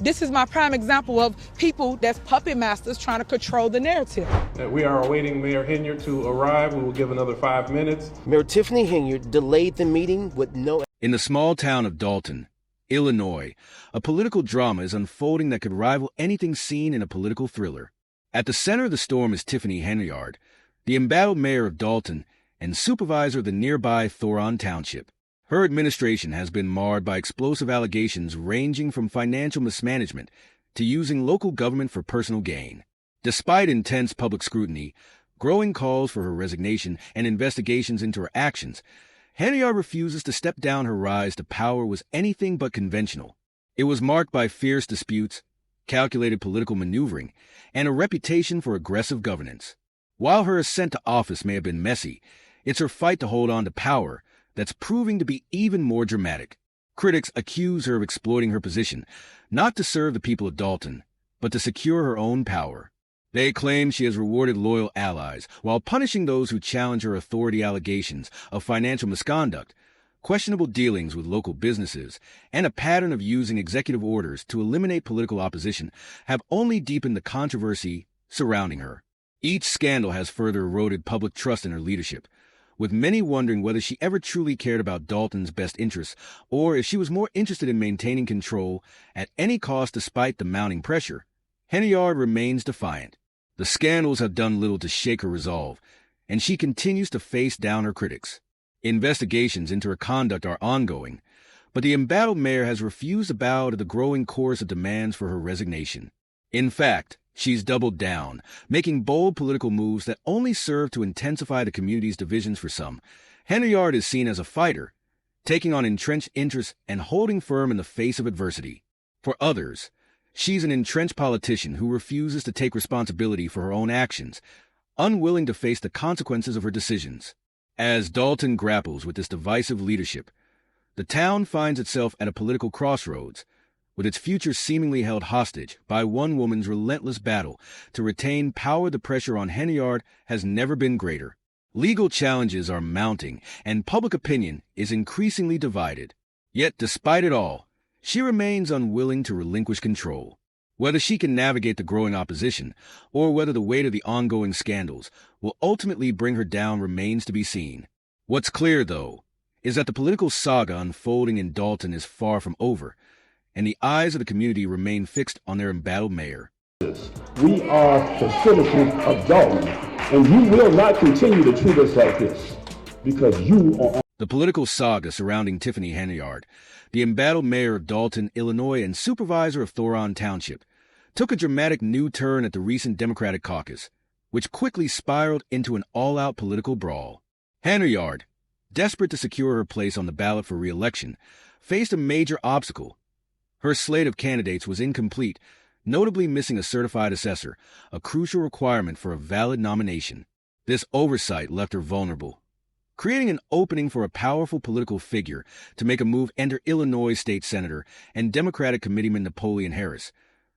This is my prime example of people that's puppet masters trying to control the narrative. We are awaiting Mayor Henyard to arrive. We will give another 5 minutes. Mayor Tiffany Henyard delayed the meeting with no... In the small town of Dalton, Illinois, a political drama is unfolding that could rival anything seen in a political thriller. At the center of the storm is Tiffany Henyard, the embattled mayor of Dalton and supervisor of the nearby Thoron Township. Her administration has been marred by explosive allegations ranging from financial mismanagement to using local government for personal gain. Despite intense public scrutiny, growing calls for her resignation, and investigations into her actions, Henyard refuses to step down. Her rise to power was anything but conventional. It was marked by fierce disputes, calculated political maneuvering, and a reputation for aggressive governance. While her ascent to office may have been messy, it's her fight to hold on to power that's proving to be even more dramatic. Critics accuse her of exploiting her position, not to serve the people of Dalton, but to secure her own power. They claim she has rewarded loyal allies while punishing those who challenge her authority. Allegations of financial misconduct, questionable dealings with local businesses, and a pattern of using executive orders to eliminate political opposition have only deepened the controversy surrounding her. Each scandal has further eroded public trust in her leadership, with many wondering whether she ever truly cared about Dalton's best interests or if she was more interested in maintaining control at any cost. Despite the mounting pressure, Henyard remains defiant. The scandals have done little to shake her resolve, and she continues to face down her critics. Investigations into her conduct are ongoing, but the embattled mayor has refused to bow to the growing chorus of demands for her resignation. In fact, she's doubled down, making bold political moves that only serve to intensify the community's divisions. For some, Henyard is seen as a fighter, taking on entrenched interests and holding firm in the face of adversity. For others, she's an entrenched politician who refuses to take responsibility for her own actions, unwilling to face the consequences of her decisions. As Dalton grapples with this divisive leadership, the town finds itself at a political crossroads, with its future seemingly held hostage by one woman's relentless battle to retain power. The pressure on Henyard has never been greater. Legal challenges are mounting, and public opinion is increasingly divided. Yet, despite it all, she remains unwilling to relinquish control. Whether she can navigate the growing opposition, or whether the weight of the ongoing scandals will ultimately bring her down, remains to be seen. What's clear, though, is that the political saga unfolding in Dalton is far from over, and the eyes of the community remain fixed on their embattled mayor. We are the citizens of Dalton, and you will not continue to treat us like this, because you are... The political saga surrounding Tiffany Henyard, the embattled mayor of Dalton, Illinois, and supervisor of Thoron Township, took a dramatic new turn at the recent Democratic caucus, which quickly spiraled into an all-out political brawl. Henyard, desperate to secure her place on the ballot for re-election, faced a major obstacle. Her slate of candidates was incomplete, notably missing a certified assessor, a crucial requirement for a valid nomination. This oversight left her vulnerable, creating an opening for a powerful political figure to make a move. Enter Illinois State Senator and Democratic Committeeman Napoleon Harris,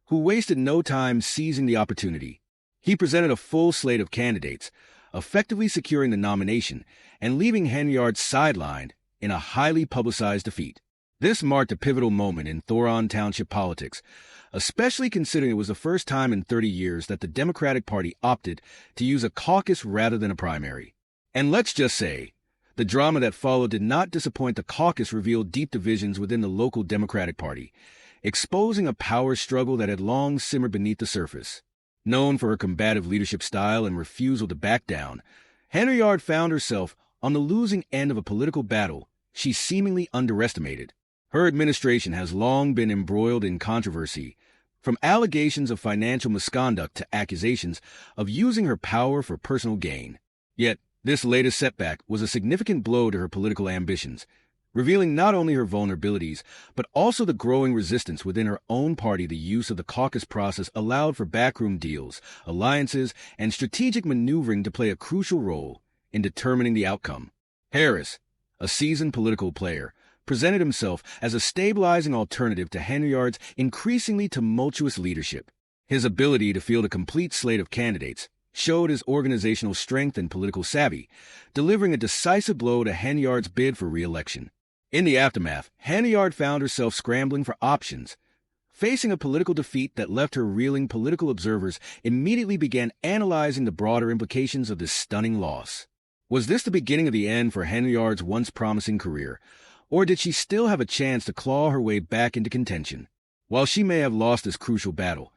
who wasted no time seizing the opportunity. He presented a full slate of candidates, effectively securing the nomination and leaving Henyard sidelined in a highly publicized defeat. This marked a pivotal moment in Thoron Township politics, especially considering it was the first time in 30 years that the Democratic Party opted to use a caucus rather than a primary. And let's just say, the drama that followed did not disappoint. The caucus revealed deep divisions within the local Democratic Party, exposing a power struggle that had long simmered beneath the surface. Known for her combative leadership style and refusal to back down, Henyard found herself on the losing end of a political battle she seemingly underestimated. Her administration has long been embroiled in controversy, from allegations of financial misconduct to accusations of using her power for personal gain. Yet, this latest setback was a significant blow to her political ambitions, revealing not only her vulnerabilities, but also the growing resistance within her own party. The use of the caucus process allowed for backroom deals, alliances, and strategic maneuvering to play a crucial role in determining the outcome. Harris, a seasoned political player, presented himself as a stabilizing alternative to Henyard's increasingly tumultuous leadership. His ability to field a complete slate of candidates showed his organizational strength and political savvy, delivering a decisive blow to Henyard's bid for re-election. In the aftermath, Henyard found herself scrambling for options, Facing a political defeat that left her reeling, political observers immediately began analyzing the broader implications of this stunning loss. Was this the beginning of the end for Henyard's once promising career, or did she still have a chance to claw her way back into contention? While she may have lost this crucial battle,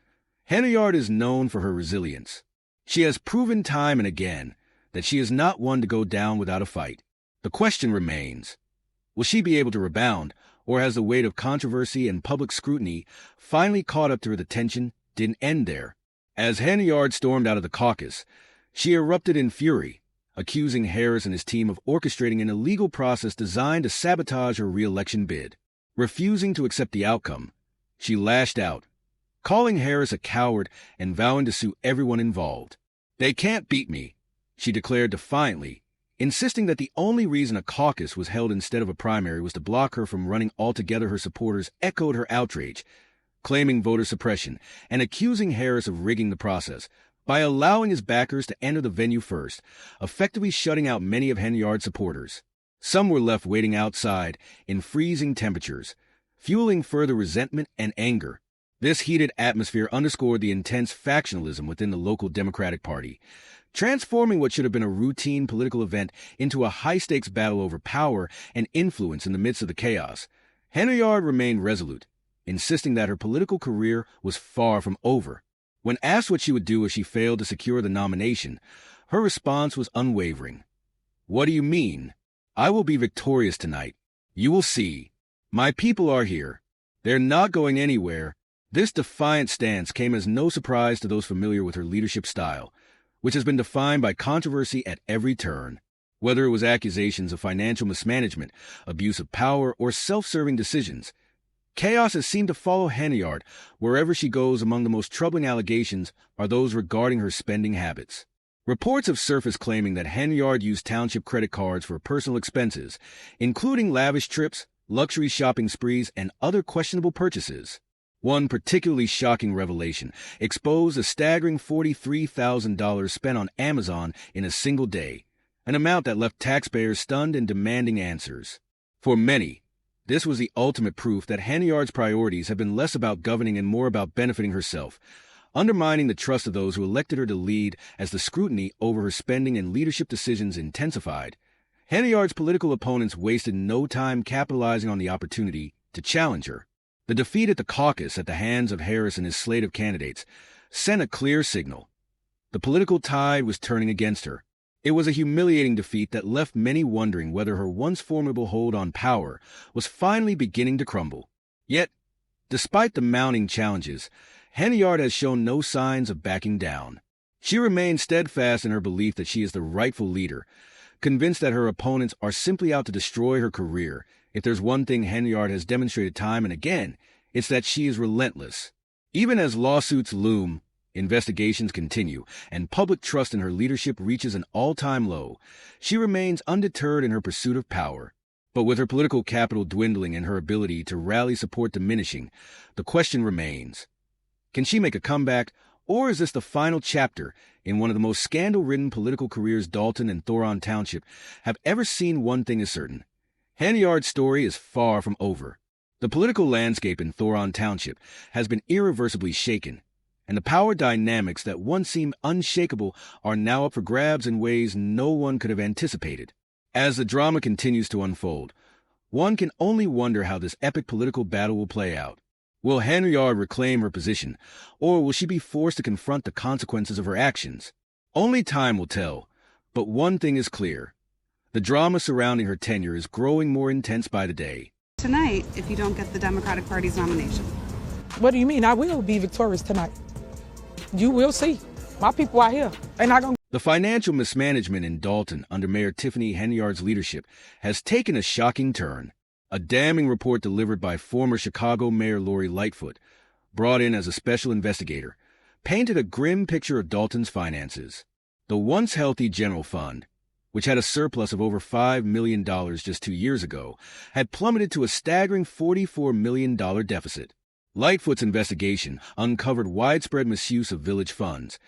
Henyard is known for her resilience. She has proven time and again that she is not one to go down without a fight. The question remains, will she be able to rebound, or has the weight of controversy and public scrutiny finally caught up to her? The tension didn't end there. As Henyard stormed out of the caucus, she erupted in fury, accusing Harris and his team of orchestrating an illegal process designed to sabotage her re-election bid. Refusing to accept the outcome, she lashed out, calling Harris a coward and vowing to sue everyone involved. "They can't beat me," she declared defiantly, insisting that the only reason a caucus was held instead of a primary was to block her from running altogether. Her supporters echoed her outrage, claiming voter suppression and accusing Harris of rigging the process by allowing his backers to enter the venue first, effectively shutting out many of Henyard's supporters. Some were left waiting outside in freezing temperatures, fueling further resentment and anger. This heated atmosphere underscored the intense factionalism within the local Democratic Party, transforming what should have been a routine political event into a high-stakes battle over power and influence. In the midst of the chaos, Henyard remained resolute, insisting that her political career was far from over. When asked what she would do if she failed to secure the nomination, her response was unwavering. "What do you mean? I will be victorious tonight. You will see. My people are here. They're not going anywhere." This defiant stance came as no surprise to those familiar with her leadership style, which has been defined by controversy at every turn. Whether it was accusations of financial mismanagement, abuse of power, or self-serving decisions, chaos has seemed to follow Henyard wherever she goes. Among the most troubling allegations are those regarding her spending habits. Reports have surfaced claiming that Henyard used township credit cards for personal expenses, including lavish trips, luxury shopping sprees, and other questionable purchases. One particularly shocking revelation exposed a staggering $43,000 spent on Amazon in a single day, an amount that left taxpayers stunned and demanding answers. For many, this was the ultimate proof that Henyard's priorities have been less about governing and more about benefiting herself, undermining the trust of those who elected her to lead. As the scrutiny over her spending and leadership decisions intensified, Henyard's political opponents wasted no time capitalizing on the opportunity to challenge her. The defeat at the caucus at the hands of Harris and his slate of candidates sent a clear signal. The political tide was turning against her. It was a humiliating defeat that left many wondering whether her once formidable hold on power was finally beginning to crumble. Yet, despite the mounting challenges, Henyard has shown no signs of backing down. She remains steadfast in her belief that she is the rightful leader, convinced that her opponents are simply out to destroy her career. If there's one thing Henyard has demonstrated time and again, it's that she is relentless. Even as lawsuits loom, investigations continue, and public trust in her leadership reaches an all-time low, she remains undeterred in her pursuit of power. But with her political capital dwindling and her ability to rally support diminishing, the question remains, can she make a comeback, or is this the final chapter in one of the most scandal-ridden political careers Dalton and Thoron Township have ever seen? One thing is certain: Henyard's story is far from over. The political landscape in Thoron Township has been irreversibly shaken, and the power dynamics that once seemed unshakable are now up for grabs in ways no one could have anticipated. As the drama continues to unfold, one can only wonder how this epic political battle will play out. Will Henyard reclaim her position, or will she be forced to confront the consequences of her actions? Only time will tell, but one thing is clear: the drama surrounding her tenure is growing more intense by the day. Tonight, if you don't get the Democratic Party's nomination. What do you mean? I will be victorious tonight. You will see. My people are here. They're not going to. The financial mismanagement in Dalton under Mayor Tiffany Henyard's leadership has taken a shocking turn. A damning report delivered by former Chicago Mayor Lori Lightfoot, brought in as a special investigator, painted a grim picture of Dalton's finances. The once healthy general fund, which had a surplus of over $5 million just 2 years ago, had plummeted to a staggering $44 million deficit. Lightfoot's investigation uncovered widespread misuse of village funds,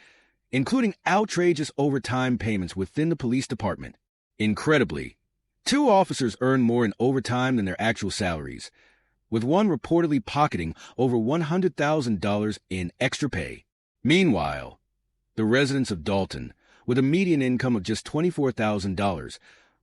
including outrageous overtime payments within the police department. Incredibly, 2 officers earned more in overtime than their actual salaries, with one reportedly pocketing over $100,000 in extra pay. Meanwhile, the residents of Dalton, with a median income of just $24,000,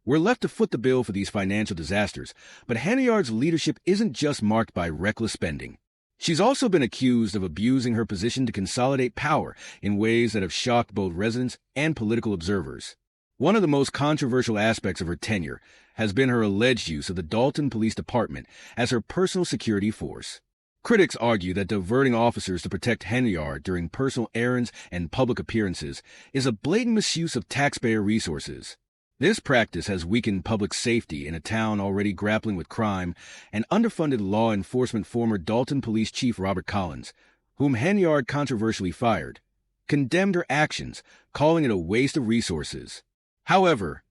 were left to foot the bill for these financial disasters. But Henyard's leadership isn't just marked by reckless spending. She's also been accused of abusing her position to consolidate power in ways that have shocked both residents and political observers. One of the most controversial aspects of her tenure has been her alleged use of the Dalton Police Department as her personal security force. Critics argue that diverting officers to protect Henyard during personal errands and public appearances is a blatant misuse of taxpayer resources. This practice has weakened public safety in a town already grappling with crime, and underfunded law enforcement. Former Dalton Police Chief Robert Collins, whom Henyard controversially fired, condemned her actions, calling it a waste of resources. However,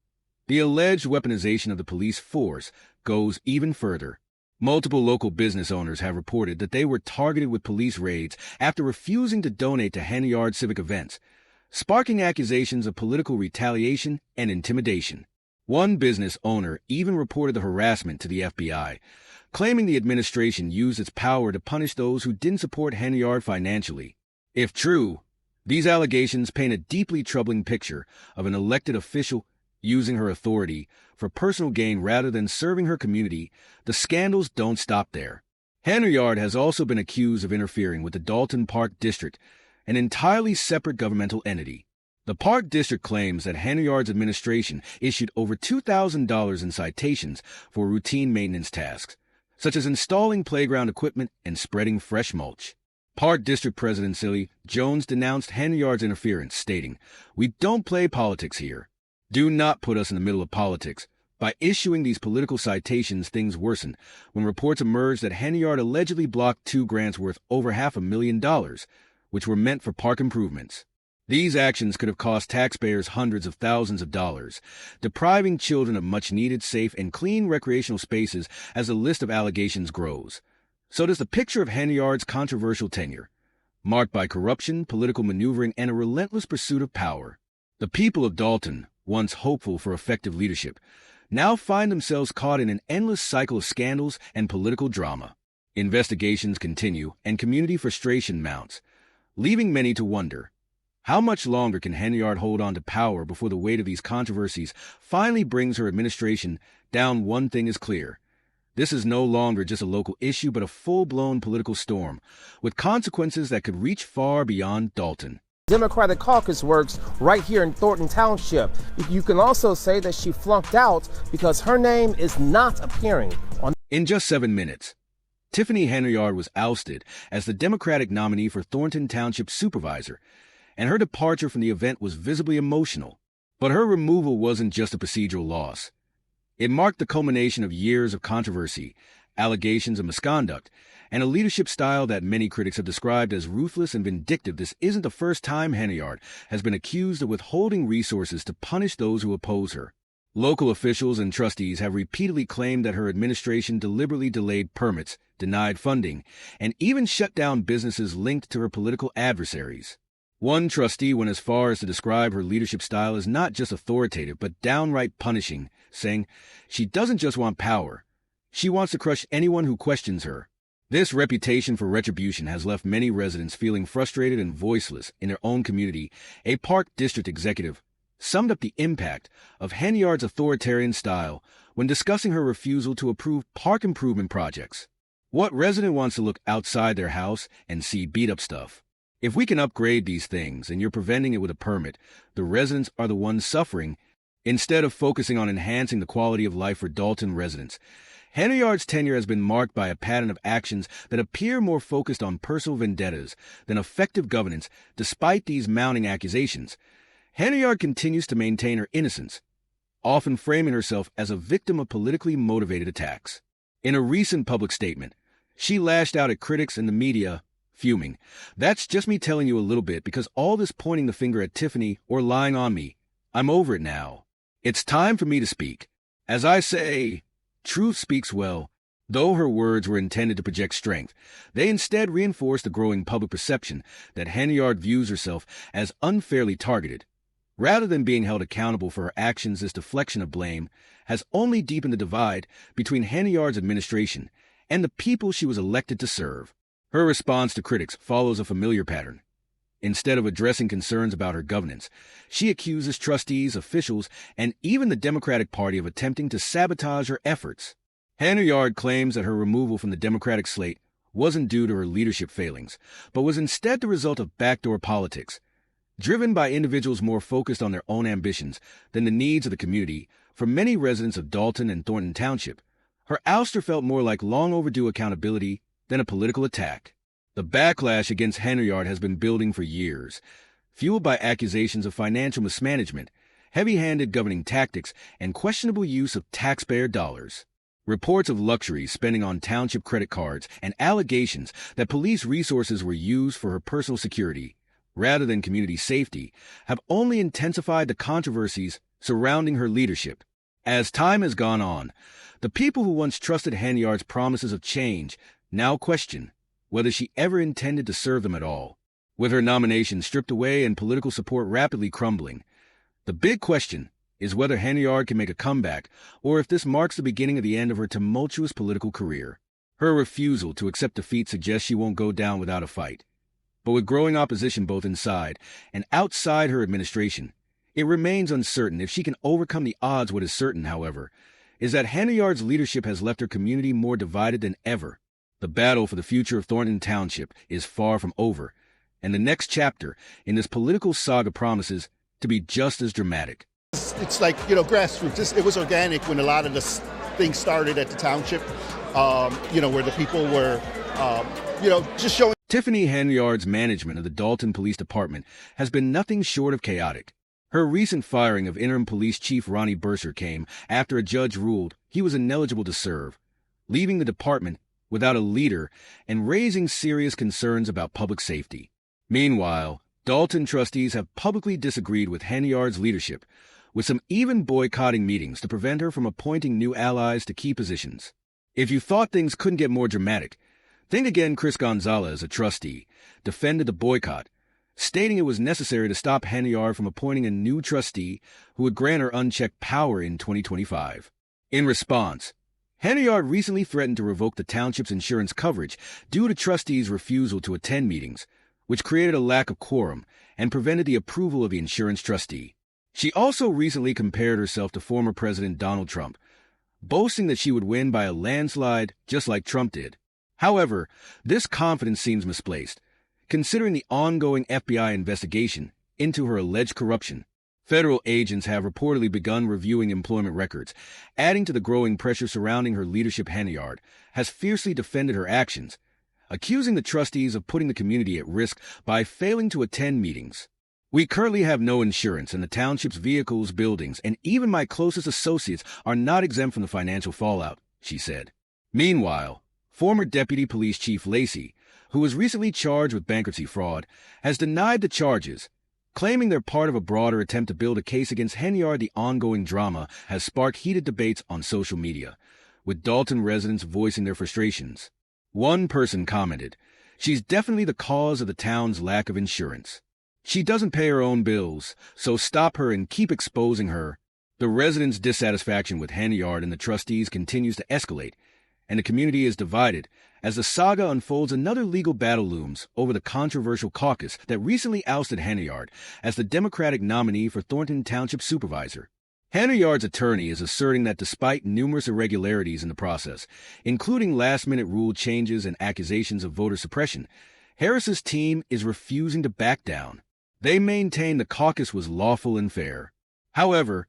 the alleged weaponization of the police force goes even further. Multiple local business owners have reported that they were targeted with police raids after refusing to donate to Henyard civic events, sparking accusations of political retaliation and intimidation. One business owner even reported the harassment to the FBI, claiming the administration used its power to punish those who didn't support Henyard financially. If true, these allegations paint a deeply troubling picture of an elected official using her authority for personal gain rather than serving her community. The scandals don't stop there. Henyard has also been accused of interfering with the Dalton Park District, an entirely separate governmental entity. The Park District claims that Henyard's administration issued over $2,000 in citations for routine maintenance tasks, such as installing playground equipment and spreading fresh mulch. Park District President Silly Jones denounced Henyard's interference, stating, "We don't play politics here. Do not put us in the middle of politics." By issuing these political citations, things worsened when reports emerged that Henyard allegedly blocked 2 grants worth over $500,000, which were meant for park improvements. These actions could have cost taxpayers hundreds of thousands of dollars, depriving children of much-needed safe and clean recreational spaces. As the list of allegations grows, so does the picture of Henyard's controversial tenure, marked by corruption, political maneuvering, and a relentless pursuit of power. The people of Dalton, once hopeful for effective leadership, now find themselves caught in an endless cycle of scandals and political drama. Investigations continue, and community frustration mounts, leaving many to wonder, how much longer can Henyard hold on to power before the weight of these controversies finally brings her administration down? One thing is clear. This is no longer just a local issue, but a full-blown political storm, with consequences that could reach far beyond Dalton. Democratic caucus works right here in Thornton Township. You can also say that she flunked out because her name is not appearing on. In just 7 minutes, Tiffany Henyard was ousted as the Democratic nominee for Thornton Township Supervisor, and her departure from the event was visibly emotional. But her removal wasn't just a procedural loss. It marked the culmination of years of controversy, allegations of misconduct, and a leadership style that many critics have described as ruthless and vindictive. This isn't the first time Henyard has been accused of withholding resources to punish those who oppose her. Local officials and trustees have repeatedly claimed that her administration deliberately delayed permits, denied funding, and even shut down businesses linked to her political adversaries. One trustee went as far as to describe her leadership style as not just authoritative, but downright punishing, saying, "She doesn't just want power. She wants to crush anyone who questions her." This reputation for retribution has left many residents feeling frustrated and voiceless in their own community. A Park District executive summed up the impact of Henyard's authoritarian style when discussing her refusal to approve park improvement projects. What resident wants to look outside their house and see beat-up stuff? If we can upgrade these things and you're preventing it with a permit, the residents are the ones suffering. Instead of focusing on enhancing the quality of life for Dalton residents, Henyard's tenure has been marked by a pattern of actions that appear more focused on personal vendettas than effective governance. Despite these mounting accusations, Henyard continues to maintain her innocence, often framing herself as a victim of politically motivated attacks. In a recent public statement, she lashed out at critics and the media, fuming, "That's just me telling you a little bit because all this pointing the finger at Tiffany or lying on me, I'm over it now. It's time for me to speak. As I say, truth speaks well." Though her words were intended to project strength, they instead reinforced the growing public perception that Henyard views herself as unfairly targeted. Rather than being held accountable for her actions, this deflection of blame has only deepened the divide between Henyard's administration and the people she was elected to serve. Her response to critics follows a familiar pattern. Instead of addressing concerns about her governance, she accuses trustees, officials, and even the Democratic Party of attempting to sabotage her efforts. Henyard claims that her removal from the Democratic slate wasn't due to her leadership failings, but was instead the result of backdoor politics. Driven by individuals more focused on their own ambitions than the needs of the community, for many residents of Dalton and Thornton Township, her ouster felt more like long overdue accountability than a political attack. The backlash against Henyard has been building for years, fueled by accusations of financial mismanagement, heavy-handed governing tactics, and questionable use of taxpayer dollars. Reports of luxury spending on township credit cards and allegations that police resources were used for her personal security, rather than community safety, have only intensified the controversies surrounding her leadership. As time has gone on, the people who once trusted Henyard's promises of change now question whether she ever intended to serve them at all. With her nomination stripped away and political support rapidly crumbling, the big question is whether Henyard can make a comeback or if this marks the beginning of the end of her tumultuous political career. Her refusal to accept defeat suggests she won't go down without a fight. But with growing opposition both inside and outside her administration, it remains uncertain if she can overcome the odds. What is certain, however, is that Henyard's leadership has left her community more divided than ever. The battle for the future of Thornton Township is far from over, and the next chapter in this political saga promises to be just as dramatic. It's like, grassroots. It was organic when a lot of the things started at the township, where the people were, just showing. Tiffany Henyard's management of the Dalton Police Department has been nothing short of chaotic. Her recent firing of interim police chief Ronnie Burser came after a judge ruled he was ineligible to serve, leaving the department without a leader and raising serious concerns about public safety. Meanwhile, Dalton trustees have publicly disagreed with Henyard's leadership, with some even boycotting meetings to prevent her from appointing new allies to key positions. If you thought things couldn't get more dramatic, think again. Chris Gonzalez, a trustee, defended the boycott, stating it was necessary to stop Henyard from appointing a new trustee who would grant her unchecked power in 2025. In response, Henyard recently threatened to revoke the township's insurance coverage due to trustees' refusal to attend meetings, which created a lack of quorum and prevented the approval of the insurance trustee. She also recently compared herself to former President Donald Trump, boasting that she would win by a landslide just like Trump did. However, this confidence seems misplaced, considering the ongoing FBI investigation into her alleged corruption. Federal agents have reportedly begun reviewing employment records, adding to the growing pressure surrounding her leadership. Henyard has fiercely defended her actions, accusing the trustees of putting the community at risk by failing to attend meetings. "We currently have no insurance, and the township's vehicles, buildings, and even my closest associates are not exempt from the financial fallout," she said. Meanwhile, former Deputy Police Chief Lacey, who was recently charged with bankruptcy fraud, has denied the charges, claiming they're part of a broader attempt to build a case against Henyard. The ongoing drama has sparked heated debates on social media, with Dalton residents voicing their frustrations. One person commented, "She's definitely the cause of the town's lack of insurance. She doesn't pay her own bills, so stop her and keep exposing her." The residents' dissatisfaction with Henyard and the trustees continues to escalate, and the community is divided as the saga unfolds. Another legal battle looms over the controversial caucus that recently ousted Henyard as the Democratic nominee for Thornton Township Supervisor. Henyard's attorney is asserting that despite numerous irregularities in the process, including last-minute rule changes and accusations of voter suppression, Harris's team is refusing to back down. They maintain the caucus was lawful and fair. However,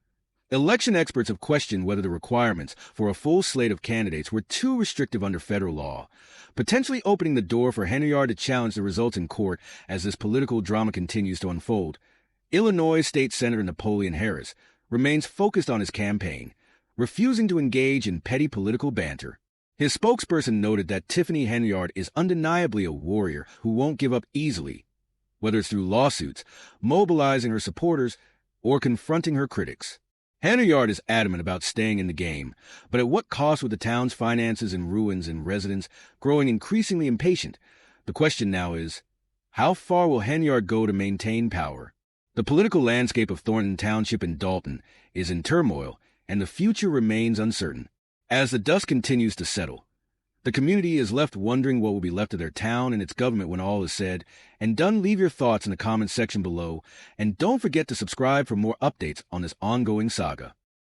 election experts have questioned whether the requirements for a full slate of candidates were too restrictive under federal law, potentially opening the door for Henyard to challenge the results in court as this political drama continues to unfold. Illinois State Senator Napoleon Harris remains focused on his campaign, refusing to engage in petty political banter. His spokesperson noted that Tiffany Henyard is undeniably a warrior who won't give up easily, whether it's through lawsuits, mobilizing her supporters, or confronting her critics. Henyard is adamant about staying in the game, but at what cost with the town's finances in ruins and residents growing increasingly impatient? The question now is, how far will Henyard go to maintain power? The political landscape of Thornton Township and Dalton is in turmoil, and the future remains uncertain. As the dust continues to settle, The community is left wondering what will be left of their town and its government when all is said and done. Leave your thoughts in the comments section below, and don't forget to subscribe for more updates on this ongoing saga.